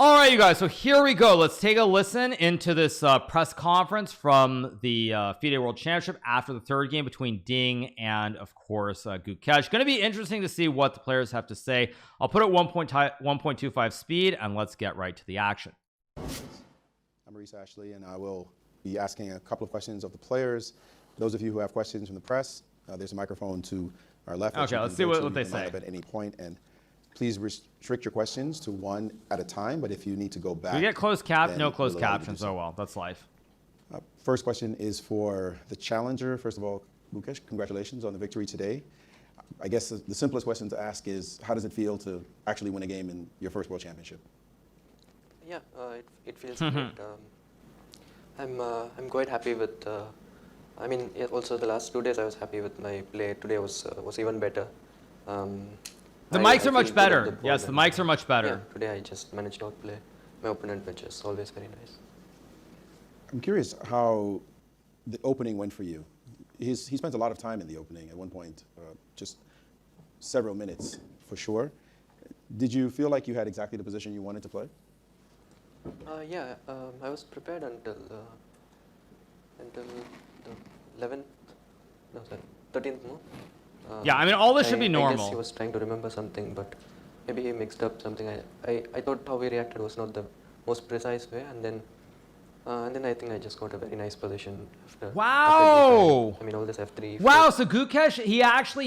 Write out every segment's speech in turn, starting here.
All right, you guys, so here we go. Let's take a listen into this press conference from the FIDE World Championship after the third game between Ding and, of course, Gukesh. Going to be interesting to see what the players have to say. I'll put it 1.25 speed, and let's get right to the action. I'm Maurice Ashley, and I will be asking a couple of questions of the players. Those of you who have questions from the press, there's a microphone to our left. Okay, let's see what they say. At any point, and please restrict your questions to one at a time, but if you need to go back... We get closed no closed captions. Oh, well, that's life. First question is for the challenger. First of all, Gukesh, congratulations on the victory today. I guess the simplest question to ask is, how does it feel to actually win a game in your first World Championship? Yeah, it feels great. I'm quite happy with... I mean, also the last 2 days I was happy with my play. Today was even better. The mics are much better. Yes, the mics are much better. Yeah, today I just managed to outplay my opponent, which is always very nice. I'm curious how the opening went for you. He spent a lot of time in the opening at one point, just several minutes for sure. Did you feel like you had exactly the position you wanted to play? Yeah, I was prepared until the 11th, no sorry, 13th move. Yeah, I mean, all this should be normal. I guess he was trying to remember something, but maybe he mixed up something. I thought how he reacted was not the most precise way, and then I think I just got a very nice position after. Wow! After I mean, all this F3. Wow, so Gukesh, he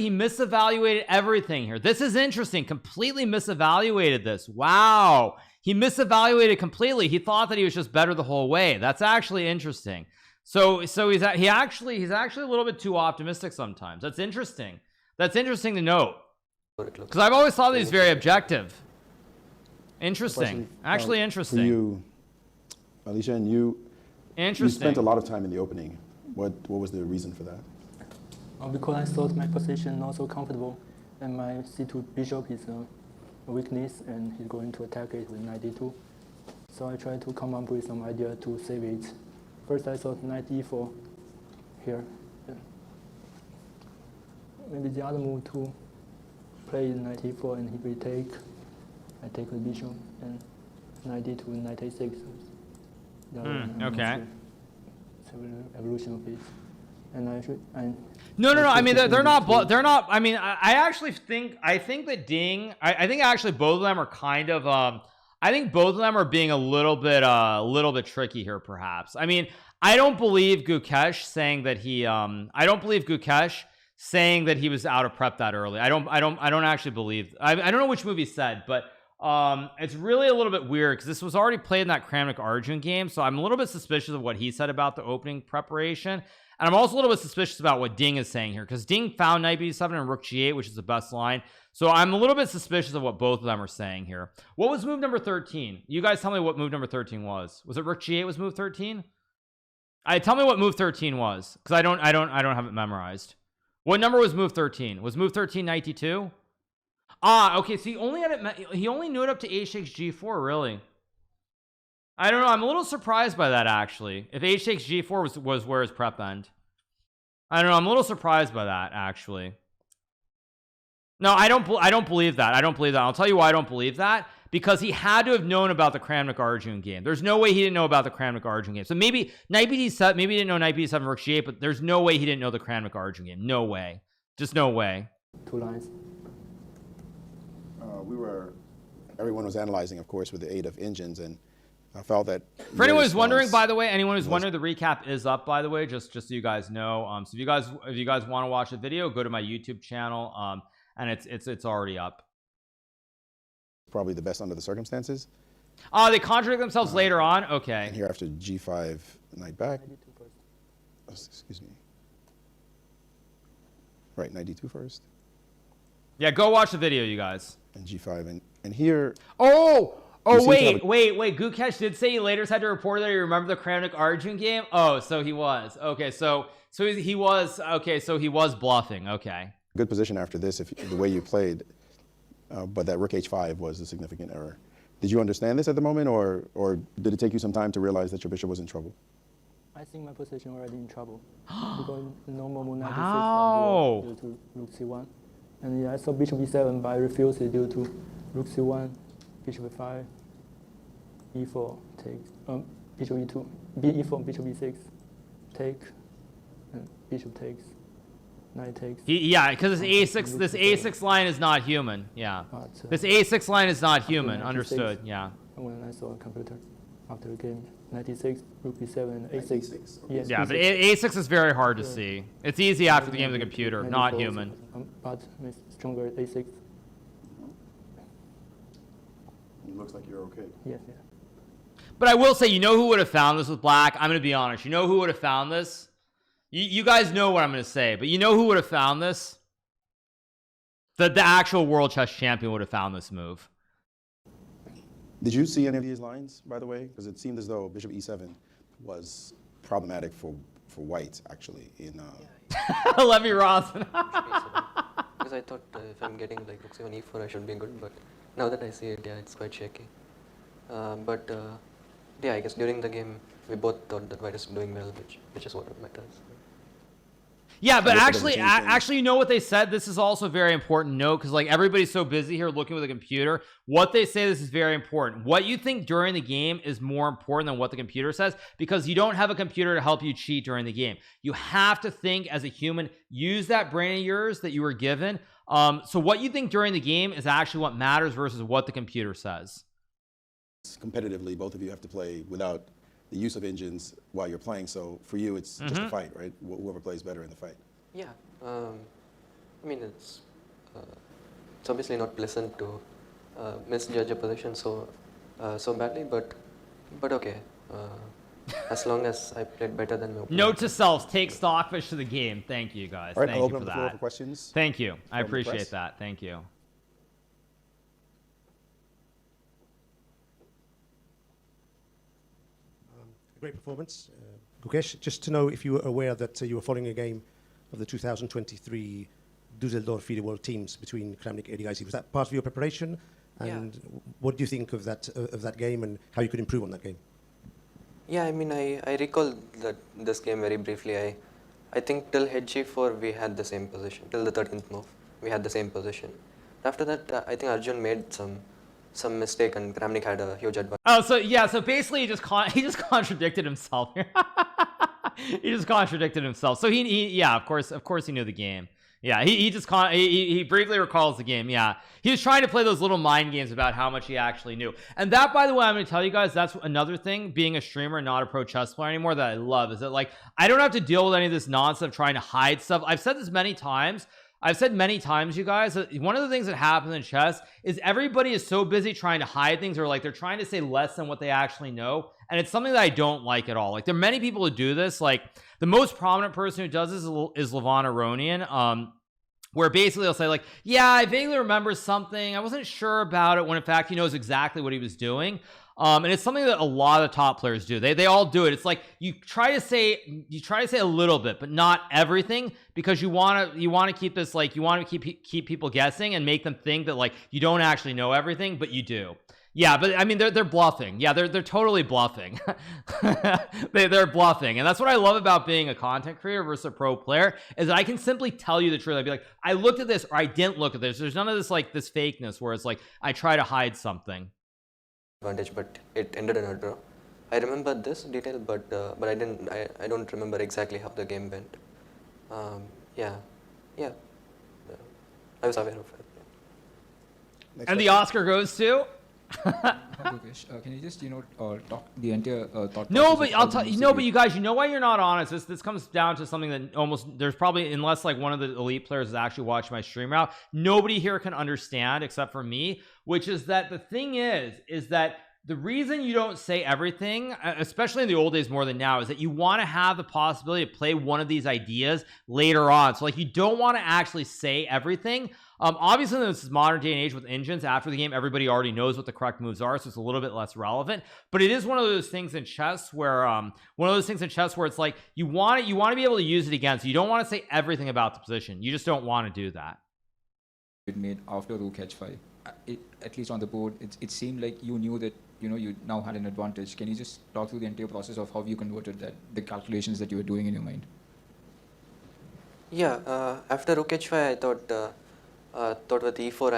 misevaluated everything here. This is interesting. Completely misevaluated this. Wow. He misevaluated completely. He thought that he was just better the whole way. That's actually interesting. So he's actually a little bit too optimistic sometimes. That's interesting. That's interesting to note. Because I've always thought that he's very objective. Interesting. Actually interesting. For you, Alicia, and you spent a lot of time in the opening. What was the reason for that? Because I thought my position not so comfortable, and my C2 bishop is a weakness, and he's going to attack it with 92. So I tried to come up with some idea to save it. First I thought knight e4 here. Yeah. Maybe the other move to play knight e4 and he retake. I take the bishop and knight d2 and knight a6. Okay. Evolution of it. And No. I mean, they're not. They're not. I mean, I think that Ding. I think actually both of them are kind of. I think both of them are being a little bit tricky here, perhaps. I mean, I don't believe Gukesh saying that he. I don't believe Gukesh saying that he was out of prep that early. I don't actually believe. I don't know which move he said, but it's really a little bit weird because this was already played in that Kramnik Arjun game, so I'm a little bit suspicious of what he said about the opening preparation. And I'm also a little bit suspicious about what Ding is saying here, because Ding found knight b7 and rook g8, which is the best line. So I'm a little bit suspicious of what both of them are saying here. What was move number 13? You guys tell me what move number 13 was. Was it rook g8 was move 13? Tell me what move 13 was, because I don't have it memorized. What number was move 13? Was move 13 knight d2? Ah, okay. So he only knew it up to h takes g4, really. I don't know. I'm a little surprised by that, actually. If h takes g4 was where his prep end. I don't know. I'm a little surprised by that, actually. No, I don't believe that. I don't believe that. I'll tell you why I don't believe that. Because he had to have known about the Kramnik Arjun game. There's no way he didn't know about the Kramnik Arjun game. So maybe knight b7, maybe he didn't know knight b7 rook g8, but there's no way he didn't know the Kramnik Arjun game. No way. Just no way. 2 lines. Everyone was analyzing, of course, with the aid of engines, and I felt that. For anyone who's wondering, by the way, the recap is up, by the way, just so you guys know. So if you guys want to watch the video, go to my YouTube channel, and it's already up. Probably the best under the circumstances. They contradict themselves later on. Okay. And here after g5, knight back. Oh, excuse me. Right, knight d2 first. Yeah, go watch the video, you guys. And g5, and here. Oh, wait. Gukesh did say he later had to report that he remembered the Kramnik Arjun game. Oh, so he was. Okay, so he was. Okay, so he was bluffing. Okay. Good position after this, if the way you played, but that rook h5 was a significant error. Did you understand this at the moment, or did it take you some time to realize that your bishop was in trouble? I think my position already in trouble because normal move 96 due to rook c1. And yeah, I saw bishop e7, but I refused it due to rook c1, bishop e5. e4 takes, bishop e2, e4, bishop e6, take, and bishop takes, knight takes. Yeah, because this a6 line is not human. Yeah, this a6 line is not human. Understood. Yeah. When I saw a computer after the game, 96, rook b7, and a6. Yes, Yeah, but b6. a6 is very hard to see. It's easy after the game of the computer, not human. But it's stronger at a6. It looks like you're okay. Yes, yeah. But I will say, you know who would have found this with black? I'm going to be honest. You know who would have found this? You guys know what I'm going to say, but you know who would have found this? The actual world chess champion would have found this move. Did you see any of these lines, by the way? Because it seemed as though bishop e7 was problematic for white, actually. Let me Rosin. Because I thought if I'm getting like rook 7 e4, I should be good. But now that I see it, yeah, it's quite shaky. Yeah, I guess during the game, we both thought that white is doing well, which is what matters. Yeah, but actually, you know what they said? This is also a very important note, because like everybody's so busy here looking with a computer. What they say, this is very important. What you think during the game is more important than what the computer says, because you don't have a computer to help you cheat during the game. You have to think as a human, use that brain of yours that you were given. So what you think during the game is actually what matters versus what the computer says. Competitively, both of you have to play without the use of engines while you're playing. So for you, it's just a fight, right? Whoever plays better in the fight. Yeah, I mean it's obviously not pleasant to misjudge a position so badly, but okay. As long as I played better than my opponent. Note to selves: take Stockfish to the game. Thank you, guys. All right, Thank I'll you open for up the floor that. for questions. Thank you. I from the appreciate press. that. Thank you. Great performance. Gukesh, just to know if you were aware that you were following a game of the 2023 Düsseldorf FIDE World Teams between Kramnik and Edigaisi. Was that part of your preparation? And what do you think of that game and how you could improve on that game? Yeah, I mean, I recall this game very briefly. I think till H4 we had the same position. Till the 13th move, we had the same position. After that, I think Arjun made some mistake and Kramnik had a huge advantage. Oh, so yeah, so basically he just contradicted himself here. He just contradicted himself. So he yeah, of course he knew the game. Yeah, he briefly recalls the game. Yeah, he was trying to play those little mind games about how much he actually knew. And that, by the way, I'm going to tell you guys, that's another thing, being a streamer and not a pro chess player anymore, that I love, is that like I don't have to deal with any of this nonsense of trying to hide stuff. I've said this many times. I've said many times, you guys, that one of the things that happens in chess is everybody is so busy trying to hide things, or like they're trying to say less than what they actually know. And it's something that I don't like at all. Like there are many people who do this. Like the most prominent person who does this is Levon Aronian, where basically they'll say like, yeah, I vaguely remember something. I wasn't sure about it, when in fact he knows exactly what he was doing. And it's something that a lot of top players do. They all do it. It's like you try to say a little bit, but not everything, because you want to keep this, like you want to keep people guessing and make them think that like you don't actually know everything, but you do. Yeah, but I mean they're bluffing. Yeah, they're totally bluffing. they're bluffing, and that's what I love about being a content creator versus a pro player, is that I can simply tell you the truth. I'd be like, I looked at this, or I didn't look at this. There's none of this like this fakeness where it's like I try to hide something. Advantage, but it ended in a draw. I remember this detail, but I don't remember exactly how the game went. I was aware of it. Next And the question. Oscar goes to Gukesh, can you just talk the entire thought no, process but of I'll how tell you you, use no, the but game? you guys, you know why you're not honest. This comes down to something that almost there's probably, unless like one of the elite players has actually watched my stream out, nobody here can understand except for me, which is that the thing is that the reason you don't say everything, especially in the old days more than now, is that you want to have the possibility to play one of these ideas later on. So like you don't want to actually say everything. Obviously this is modern day and age with engines. After the game, everybody already knows what the correct moves are, so it's a little bit less relevant. But it is one of those things in chess where it's like you want to be able to use it again. So you don't want to say everything about the position. You just don't want to do that. It made after rook h5. At least on the board, it seemed like you knew that you now had an advantage. Can you just talk through the entire process of how you converted that, the calculations that you were doing in your mind? Yeah, after rook h5, I thought with e4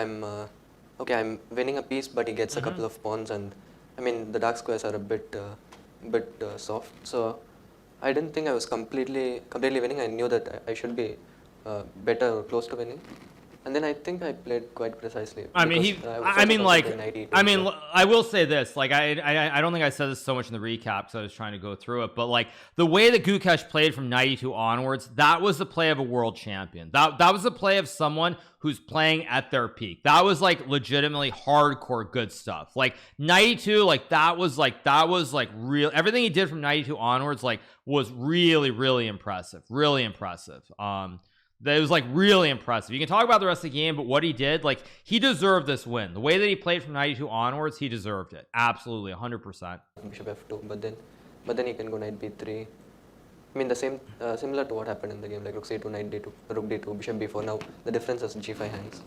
I'm winning a piece, but he gets a couple of pawns, and I mean, the dark squares are a bit soft. So I didn't think I was completely winning. I knew that I should be better or close to winning. And then I think I played quite precisely. I mean, I will say this, like, I don't think I said this so much in the recap because I was trying to go through it, but like the way that Gukesh played from 92 onwards, that was the play of a world champion. That was the play of someone who's playing at their peak. That was like legitimately hardcore good stuff. Like 92, like that was real. Everything he did from 92 onwards, like, was really impressive. Really impressive. That was like really impressive. You can talk about the rest of the game, but what he did, like, he deserved this win. The way that he played from 92 onwards, he deserved it. Absolutely, 100%. Bishop f2, but then you can go knight b3. I mean, the same, similar to what happened in the game, like rook c2, knight d2, rook d2, bishop b4. Now the difference is g5 hangs.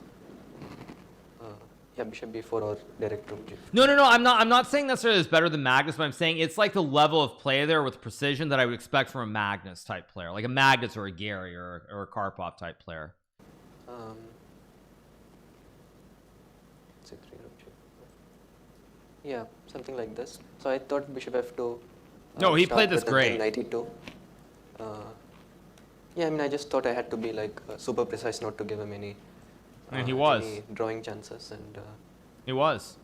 Yeah, bishop b4 or direct rook g4. No, I'm not saying necessarily it's better than Magnus, but I'm saying it's like the level of play there with precision that I would expect from a Magnus type player, like a Magnus or a Gary or a Karpov type player. c3 rook g4. Yeah, something like this. So I thought bishop f2. No, he played this great. Knight e2. Yeah, I mean, I just thought I had to be like super precise, not to give him any. And he was any drawing chances, and he was.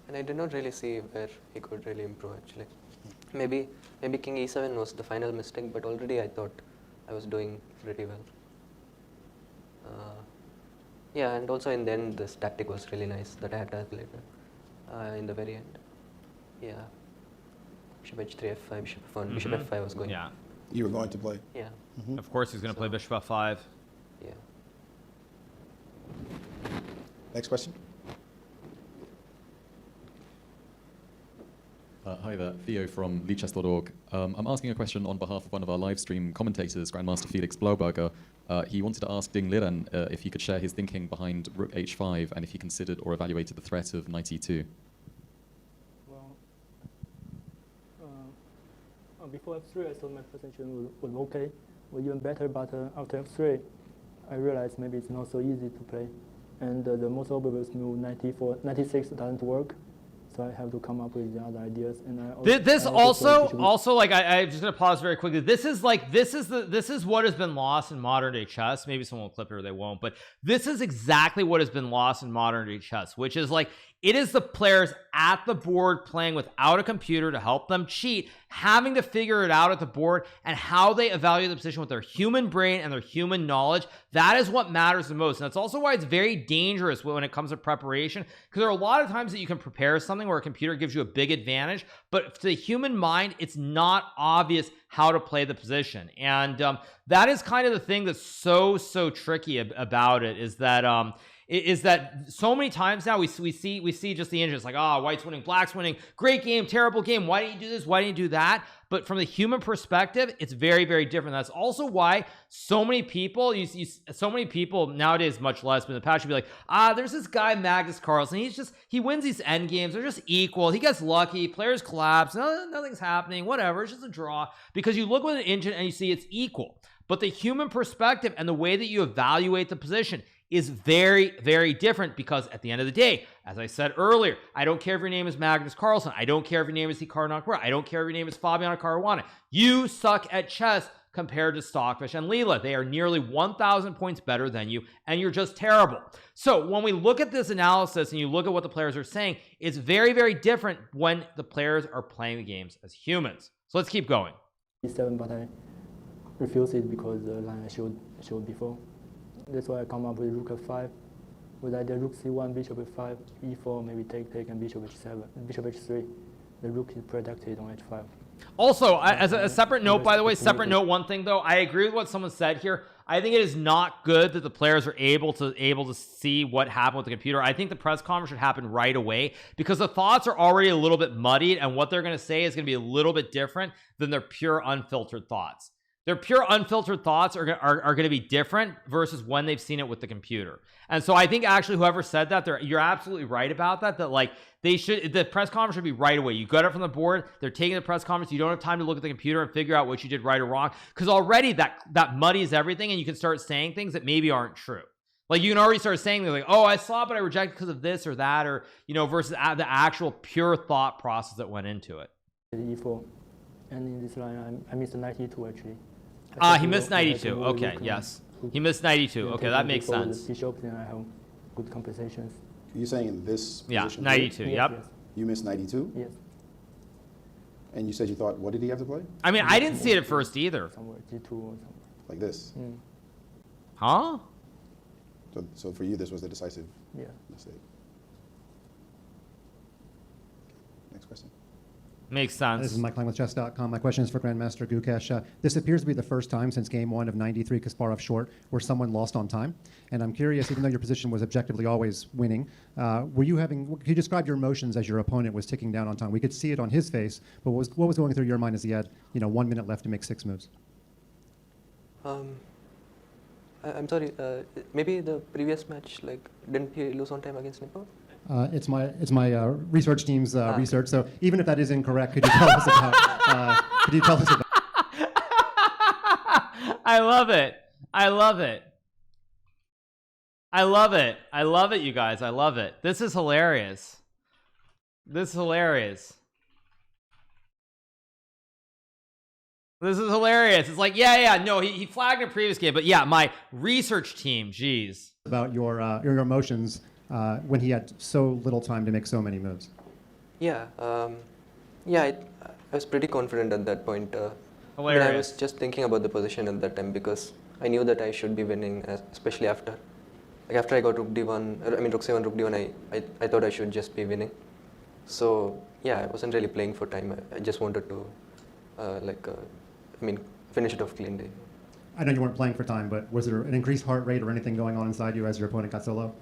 And I did not really see where he could really improve. Actually, maybe king e7 was the final mistake, but already I thought I was doing pretty well. Yeah, and also in the end, this tactic was really nice that I had calculated in the very end. Yeah, bishop h3, f5, bishop f1, bishop f5 was going. Yeah, You were going to play. Yeah. Of course he's going to play bishop f5. Yeah. Next question. Hi there, Theo from leechess.org. I'm asking a question on behalf of one of our live stream commentators, Grandmaster Felix Blauberger. He wanted to ask Ding Liren if he could share his thinking behind rook h5 and if he considered or evaluated the threat of knight e2. Well, before f3, I thought my position was okay, was even better, but after f3, I realized maybe it's not so easy to play. And the most obvious move, 96 doesn't work. So I have to come up with the other ideas. And also like I'm just gonna pause very quickly. This is what has been lost in modern day chess. Maybe someone will clip it or they won't, but this is exactly what has been lost in modern day chess, which is like it is the players at the board playing without a computer to help them cheat, having to figure it out at the board, and how they evaluate the position with their human brain and their human knowledge. That is what matters the most. And that's also why it's very dangerous when it comes to preparation, because there are a lot of times that you can prepare something where a computer gives you a big advantage, but to the human mind, it's not obvious how to play the position. And that is kind of the thing that's so tricky about it, is that so many times now we see just the engines like, white's winning, black's winning, great game, terrible game, why didn't you do this, why didn't you do that? But from the human perspective, it's very different. That's also why so many people nowadays, much less, but in the past, you'd be like, there's this guy Magnus Carlsen, he wins these end games, they're just equal, he gets lucky, players collapse, nothing's happening, whatever, it's just a draw, because you look with an engine and you see it's equal. But the human perspective and the way that you evaluate the position is very different, because at the end of the day, as I said earlier, I don't care if your name is Magnus Carlsen, I don't care if your name is Hikaru Nakamura, I don't care if your name is Fabiano Caruana. You suck at chess compared to Stockfish and Leela. They are nearly 1,000 points better than you, and you're just terrible. So when we look at this analysis and you look at what the players are saying, it's very different when the players are playing the games as humans. So let's keep going. e7, but I refuse it because the line I showed before. That's why I come up with rook f5, with either rook c1, bishop f5, e4, maybe take, and bishop h7, bishop h3. The rook is protected on h5. Also, as a separate note, by the way, one thing though, I agree with what someone said here. I think it is not good that the players are able to see what happened with the computer. I think the press conference should happen right away, because the thoughts are already a little bit muddied, and what they're going to say is going to be a little bit different than their pure unfiltered thoughts. Their pure unfiltered thoughts are going to be different versus when they've seen it with the computer. And so I think actually whoever said that, you're absolutely right about that, like the press conference should be right away. You got it from the board, they're taking the press conference, you don't have time to look at the computer and figure out what you did right or wrong, because already that muddies everything, and you can start saying things that maybe aren't true. Like you can already start saying like, oh, I saw it, but I rejected because of this or that, or versus the actual pure thought process that went into it. E4, and in this line I missed 92 actually. He missed 92. Okay, yes, he missed 92. Okay, that makes sense. Bishop, then I have good compensations. You're saying in this position? 92. Yes, Yep. yes. You missed 92? Yes, And you said you thought, what did he have to play? I mean, I didn't see it at first either. somewhere G2 or somewhere. Like this? Huh? So for you, this was the decisive Yeah. mistake. Next question. Makes sense. This is Mike Lang with chess.com. My question is for Grandmaster Gukesh. This appears to be the first time since game 1 of 93 Kasparov short where someone lost on time. And I'm curious, even though your position was objectively always winning, could you describe your emotions as your opponent was ticking down on time? We could see it on his face, but what was going through your mind as he had 1 minute left to make 6 moves? I'm sorry, maybe the previous match, didn't he lose on time against Nepal? It's my research team's research. So even if that is incorrect, could you tell us about? I love it. I love it. I love it. I love it, you guys. I love it. This is hilarious. This is hilarious. This is hilarious. It's like, no, he flagged a previous game, but yeah, my research team, geez. About your emotions when he had so little time to make so many moves. Yeah, I was pretty confident at that point. Hilarious. I was just thinking about the position at that time because I knew that I should be winning, especially after. After I got rook d1, rook c1, rook d1, I thought I should just be winning. So yeah, I wasn't really playing for time. I just wanted to, finish it off cleanly. I know you weren't playing for time, but was there an increased heart rate or anything going on inside you as your opponent got so low?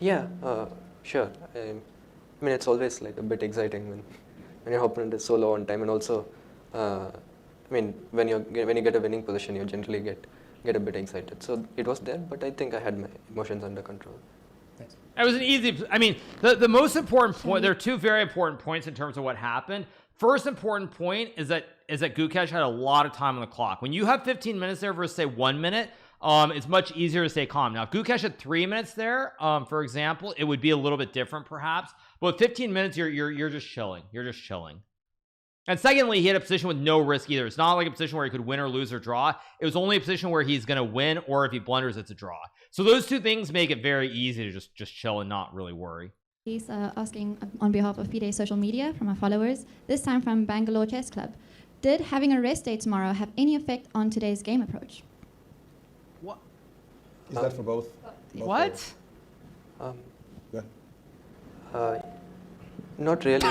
Yeah, sure. It's always a bit exciting when your opponent is so low on time, and also, when you get a winning position, you generally get a bit excited. So it was there, but I think I had my emotions under control. Thanks. It was an easy. The most important point. There are two very important points in terms of what happened. First important point is that Gukesh had a lot of time on the clock. When you have 15 minutes there versus say 1 minute, it's much easier to stay calm. Now, if Gukesh had 3 minutes there, for example, it would be a little bit different perhaps. But with 15 minutes, you're just chilling. You're just chilling. And secondly, he had a position with no risk either. It's not like a position where he could win or lose or draw. It was only a position where he's going to win, or if he blunders, it's a draw. So those two things make it very easy to just chill and not really worry. He's asking on behalf of FIDE Social Media from our followers, this time from Bangalore Chess Club. Did having a rest day tomorrow have any effect on today's game approach? What? Is that for both? What? Go ahead. Not really.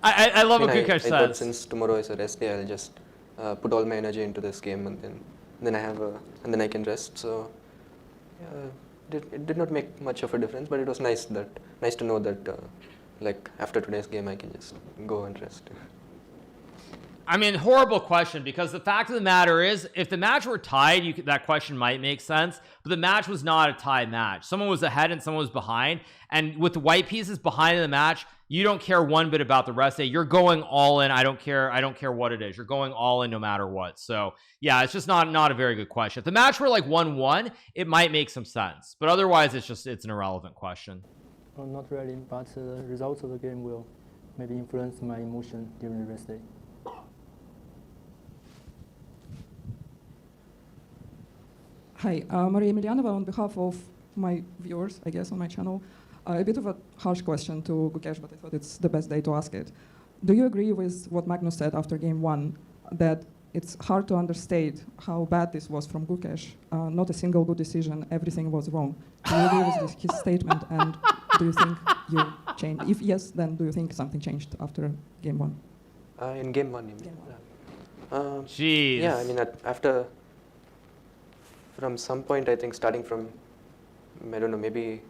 I love what Gukesh I thought says. since tomorrow is a rest day, I'll just put all my energy into this game, and then I can rest. So it did not make much of a difference, but it was nice to know that after today's game, I can just go and rest. Horrible question, because the fact of the matter is, if the match were tied, that question might make sense, but the match was not a tied match. Someone was ahead and someone was behind, and with the white pieces behind in the match, you don't care one bit about the rest day. You're going all in. I don't care what it is. You're going all in no matter what. So yeah, it's just not a very good question. If the match were 1-1, it might make some sense, but otherwise it's an irrelevant question. Well, not really, but the results of the game will maybe influence my emotion during the rest day. Hi, Maria Emelianova on behalf of my viewers, I guess, on my channel. A bit of a harsh question to Gukesh, but I thought it's the best day to ask it. Do you agree with what Magnus said after game 1, that it's hard to understate how bad this was from Gukesh? Not a single good decision, everything was wrong. Do you agree with his statement, and do you think you changed? If yes, then do you think something changed after game 1? In game 1, you mean? Game Jeez. Yeah, after... From some point, I think starting from, I don't know, maybe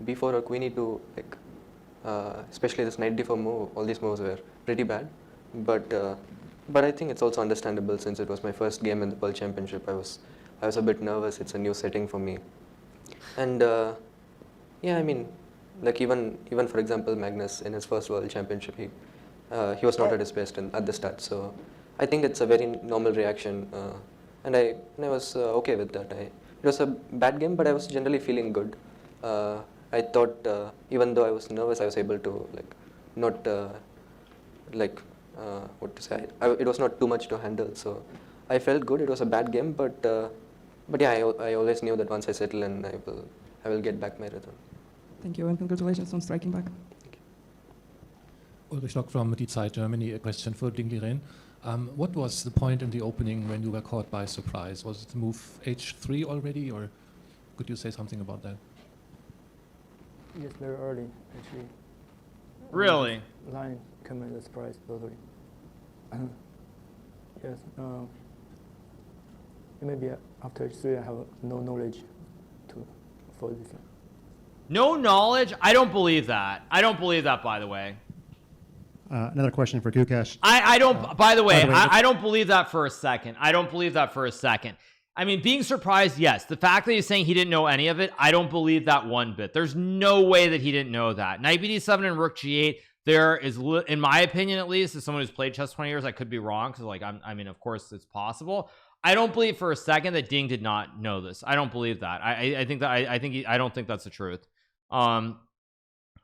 before or queenie to especially this knight d4 move, all these moves were pretty bad. But I think it's also understandable since it was my first game in the World Championship. I was a bit nervous. It's a new setting for me. And even for example, Magnus in his first World Championship, he was not at his best at the start. So I think it's a very normal reaction. And I was okay with that. it was a bad game, but I was generally feeling good. I thought even though I was nervous, I was able to like not what to say. It was not too much to handle, so I felt good. It was a bad game, but yeah, I always knew that once I settle in, I will get back my rhythm. Thank you, and congratulations on striking back. Ulrich Lock from Die Zeit Germany. A question for Ding Liren. What was the point in the opening when you were caught by surprise? Was it move h3 already, or could you say something about that? Yes, very early, actually. Really? Line came as a surprise, totally. Yes, maybe after h3 I have no knowledge for this. No knowledge? I don't believe that. I don't believe that, by the way. Another question for Gukesh. I don't, by the way, by the way, I don't believe that for a second. I don't believe that for a second. I mean, being surprised, yes. The fact that he's saying he didn't know any of it, I don't believe that one bit. There's no way that he didn't know that. Knight bd7 and rook g8, there is, in my opinion at least, as someone who's played chess 20 years, I could be wrong, because like, I mean, of course it's possible. I don't believe for a second that Ding did not know this. I don't believe that. I think that I don't think that's the truth. I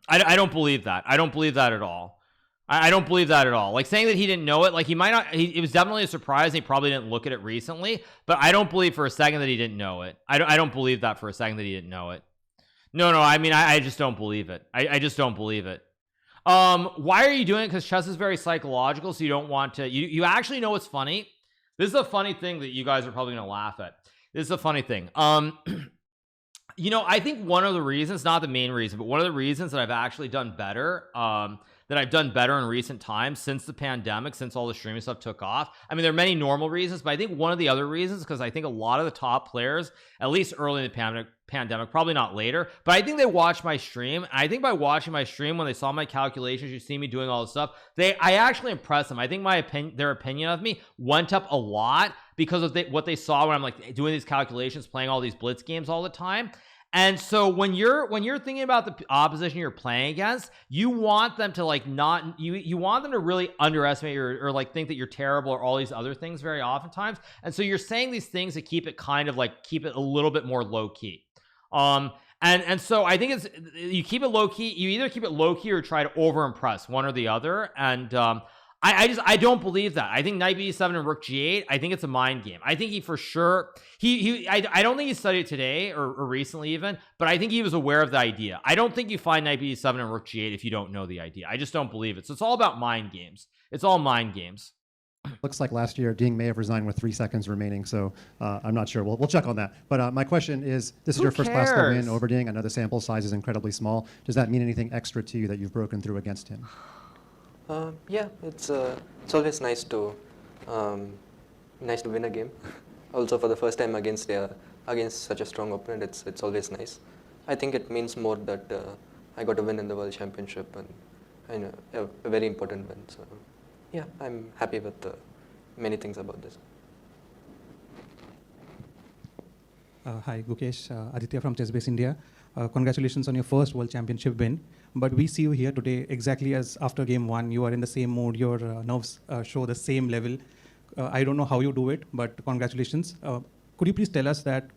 don't believe that. I don't believe that at all. I don't believe that at all. Like saying that he didn't know it, like he might not, it was definitely a surprise. And he probably didn't look at it recently, but I don't believe for a second that he didn't know it. I don't believe that for a second that he didn't know it. No, I mean, I just don't believe it. I just don't believe it. Why are you doing it? Because chess is very psychological. So you don't want to, you actually know what's funny. This is a funny thing that you guys are probably going to laugh at. This is a funny thing. You know, I think one of the reasons, not the main reason, but one of the reasons that I've actually done better, that I've done better in recent times since the pandemic, since all the streaming stuff took off. I mean, there are many normal reasons, but I think one of the other reasons, because I think a lot of the top players, at least early in the pandemic, probably not later, but I think they watched my stream. And I think by watching my stream, when they saw my calculations, you see me doing all this stuff, I actually impressed them. I think their opinion of me went up a lot because of what they saw when I'm like doing these calculations, playing all these blitz games all the time. And so when you're thinking about the opposition you're playing against, you want them to like not, you want them to really underestimate or like think that you're terrible or all these other things very oftentimes. And so you're saying these things to keep it kind of like, keep it a little bit more low key. And so I think you keep it low key, you either keep it low key or try to over impress, one or the other. And I don't believe that. I think knight b7 and rook g8, I think it's a mind game. I think he for sure, I don't think he studied today or recently even, but I think he was aware of the idea. I don't think you find knight b7 and rook g8 if you don't know the idea. I just don't believe it. So it's all about mind games. It's all mind games. Looks like last year Ding may have resigned with 3 seconds remaining, so I'm not sure. We'll check on that. But my question is, this is your first classical win over Ding. I know the sample size is incredibly small. Does that mean anything extra to you that you've broken through against him? Yeah, it's always nice to win a game. Also, for the first time against such a strong opponent, it's always nice. I think it means more that I got a win in the World Championship and a very important win. So, yeah, I'm happy with many things about this. Hi, Gukesh, Aditya from ChessBase India. Congratulations on your first World Championship win. But we see you here today exactly as after game 1. You are in the same mood. Your nerves show the same level. I don't know how you do it, but congratulations. Could you please tell us that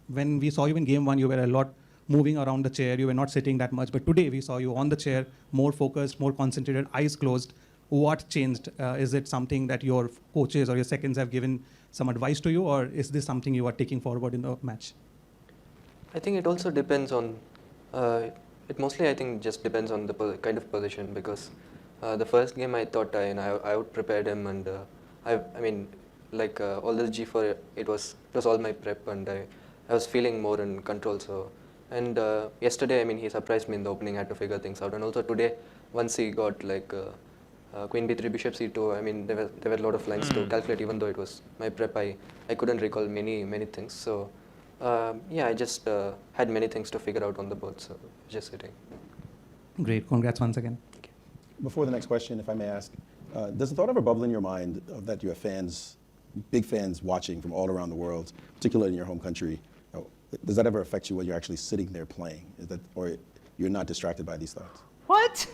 when we saw you in game 1, you were a lot moving around the chair. You were not sitting that much. But today we saw you on the chair, more focused, more concentrated, eyes closed. What changed? Is it something that your coaches or your seconds have given some advice to you, or is this something you are taking forward in the match? I think it also depends on, it mostly I think just depends on the kind of position, because the first game I thought I out prepared him, and I mean like all this G4, it was all my prep, and I was feeling more in control. So, and yesterday, I mean, he surprised me in the opening, I had to figure things out, and also today once he got like Queen B3, Bishop C2, I mean there were a lot of lines to calculate. Even though it was my prep, I couldn't recall many things. So yeah, I just had many things to figure out on the board, so just sitting. Great, congrats once again. Before the next question, if I may ask, does the thought ever bubble in your mind of that you have fans, big fans watching from all around the world, particularly in your home country? Does that ever affect you when you're actually sitting there playing? Or you're not distracted by these thoughts? What?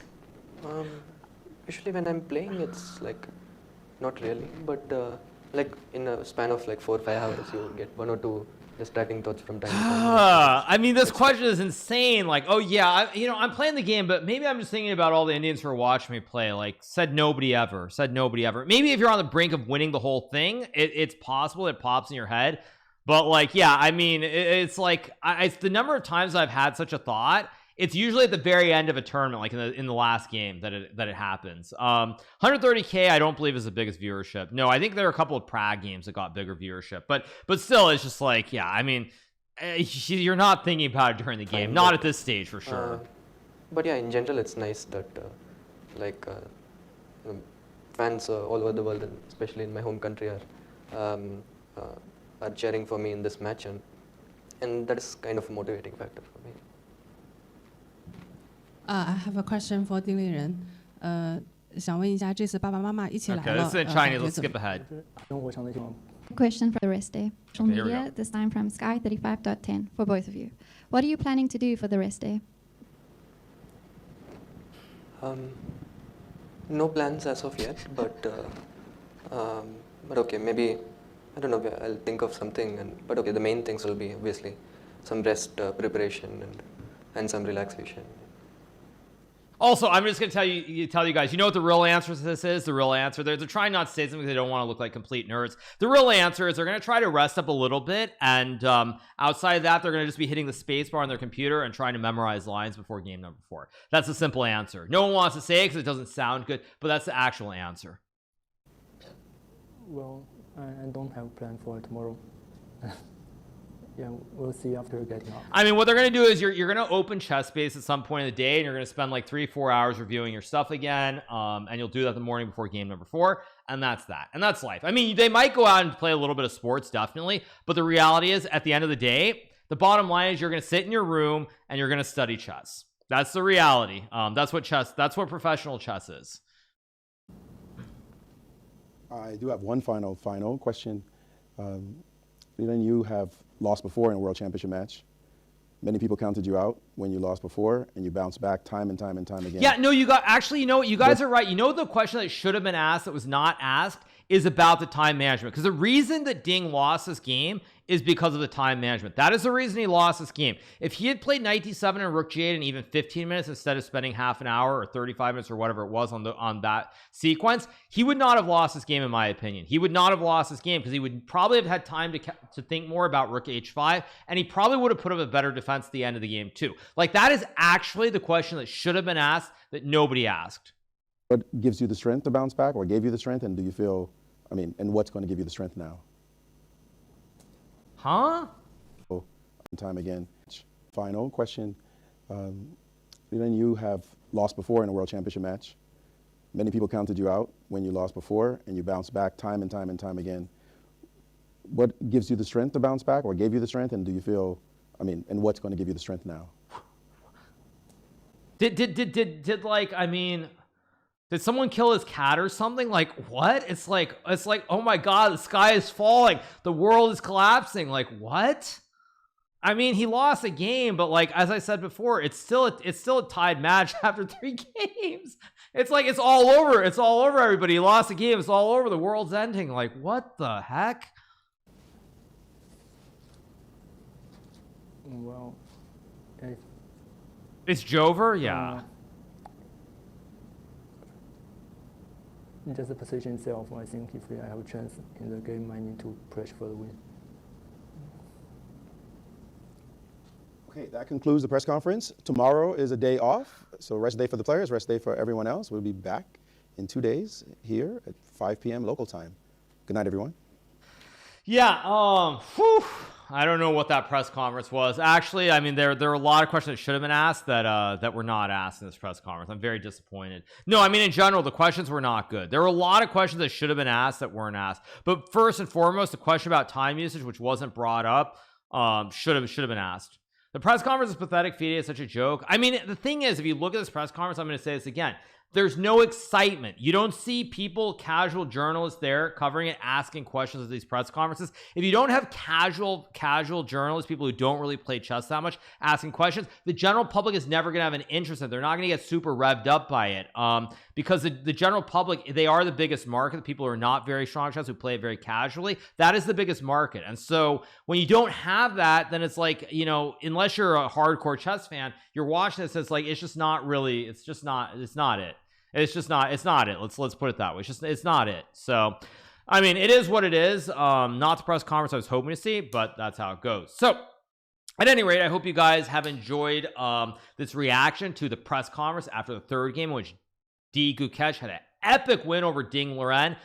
Usually when I'm playing, it's like, not really, but like in a span of like 4 or 5 hours, you get 1 or 2 just tracking thoughts from time to time. I mean, this question is insane. Like, oh yeah, I'm playing the game, but maybe I'm just thinking about all the Indians who are watching me play. Like, said nobody ever. Maybe if you're on the brink of winning the whole thing, it's possible it pops in your head. But like, yeah, I mean, it's like it's the number of times I've had such a thought. It's usually at the very end of a tournament, like in the last game that it happens. 130K, I don't believe is the biggest viewership. No, I think there are a couple of Prague games that got bigger viewership, but still, it's just like, yeah, I mean, you're not thinking about it during the game, not at this stage for sure. But yeah, in general, it's nice that fans all over the world, and especially in my home country, are cheering for me in this match, and that is kind of a motivating factor for me. I have a question for丁立人。想问一下，这次爸爸妈妈一起来了。Okay, this is in Chinese. Let's skip ahead. Question for the rest day. Social Okay, here we media, go. this time from Sky35.10 for both of you. What are you planning to do for the rest day? No plans as of yet, but okay, maybe I don't know. I'll think of something, but okay, the main things will be obviously some rest, preparation, and some relaxation. Also, I'm just going to tell you guys, you know what the real answer to this is? The real answer, they're trying not to say something because they don't want to look like complete nerds. The real answer is they're going to try to rest up a little bit, and outside of that, they're going to just be hitting the space bar on their computer and trying to memorize lines before game number 4. That's the simple answer. No one wants to say it because it doesn't sound good, but that's the actual answer. Well, I don't have a plan for tomorrow. Yeah, we'll see after getting off. I mean, what they're going to do is you're going to open chess space at some point in the day, and you're going to spend like 3-4 hours reviewing your stuff again, and you'll do that the morning before game number 4, and that's that. And that's life. I mean, they might go out and play a little bit of sports, definitely, but the reality is, at the end of the day, the bottom line is you're going to sit in your room and you're going to study chess. That's the reality. That's what professional chess is. I do have one final question. Liren, you have lost before in a World Championship match. Many people counted you out when you lost before, and you bounced back time and time again. Yeah, no, you know what? You guys are right. You know the question that should have been asked that was not asked is about the time management. Because the reason that Ding lost this game is because of the time management. That is the reason he lost this game. If he had played knight d7 and rook g8 in even 15 minutes instead of spending half an hour or 35 minutes or whatever it was on that sequence, he would not have lost this game, in my opinion. He would not have lost this game because he would probably have had time to think more about rook h5, and he probably would have put up a better defense at the end of the game too. Like, that is actually the question that should have been asked that nobody asked. What gives you the strength to bounce back, or gave you the strength, and do you feel, and what's going to give you the strength now? Huh? Time again. Final question. Liren, you have lost before in a World Championship match. Many people counted you out when you lost before, and you bounced back time and time again. What gives you the strength to bounce back, or gave you the strength, and do you feel, and what's going to give you the strength now? Did someone kill his cat or something? Like, what? It's like, oh my God, the sky is falling. The world is collapsing. Like, what? I mean, he lost a game, but like, as I said before, it's still a tied match after 3 games. It's like, it's all over. It's all over, everybody. He lost a game. It's all over. The world's ending. Like, what the heck? Well, it's Jover? Yeah. Just the position itself, I think if I have a chance in the game, I need to push for the win. Okay, that concludes the press conference. Tomorrow is a day off, so rest day for the players, rest day for everyone else. We'll be back in 2 days here at 5 p.m. local time. Good night, everyone. Yeah, I don't know what that press conference was. Actually, I mean, there are a lot of questions that should have been asked that were not asked in this press conference. I'm very disappointed. No, I mean, in general, the questions were not good. There were a lot of questions that should have been asked that weren't asked. But first and foremost, the question about time usage, which wasn't brought up, should have been asked. The press conference is pathetic. FIDE is such a joke. I mean, the thing is, if you look at this press conference, I'm going to say this again. there's no excitement. You don't see people, casual journalists there covering it, asking questions at these press conferences. If you don't have casual journalists, people who don't really play chess that much, asking questions, the general public is never going to have an interest in it. They're not going to get super revved up by it, because the general public, they are the biggest market. The people who are not very strong at chess, who play it very casually, that is the biggest market. And so when you don't have that, then it's like, you know, unless you're a hardcore chess fan, you're watching this, it's like, it's just not really, it's not it. It's not it. Let's put it that way. It's not it. So, I mean, it is what it is. Not the press conference I was hoping to see, but that's how it goes. So, at any rate, I hope you guys have enjoyed this reaction to the press conference after the third game, in which Gukesh had an epic win over Ding Liren.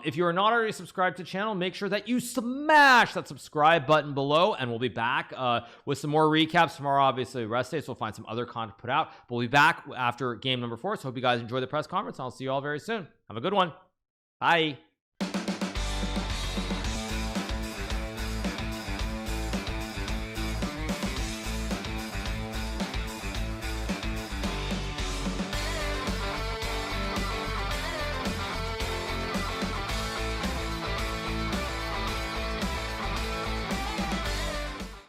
If you are not already subscribed to the channel, make sure that you smash that subscribe button below, and we'll be back with some more recaps tomorrow. Obviously, rest day, so we'll find some other content to put out. But we'll be back after game number 4. So hope you guys enjoy the press conference. I'll see you all very soon. Have a good one. Bye.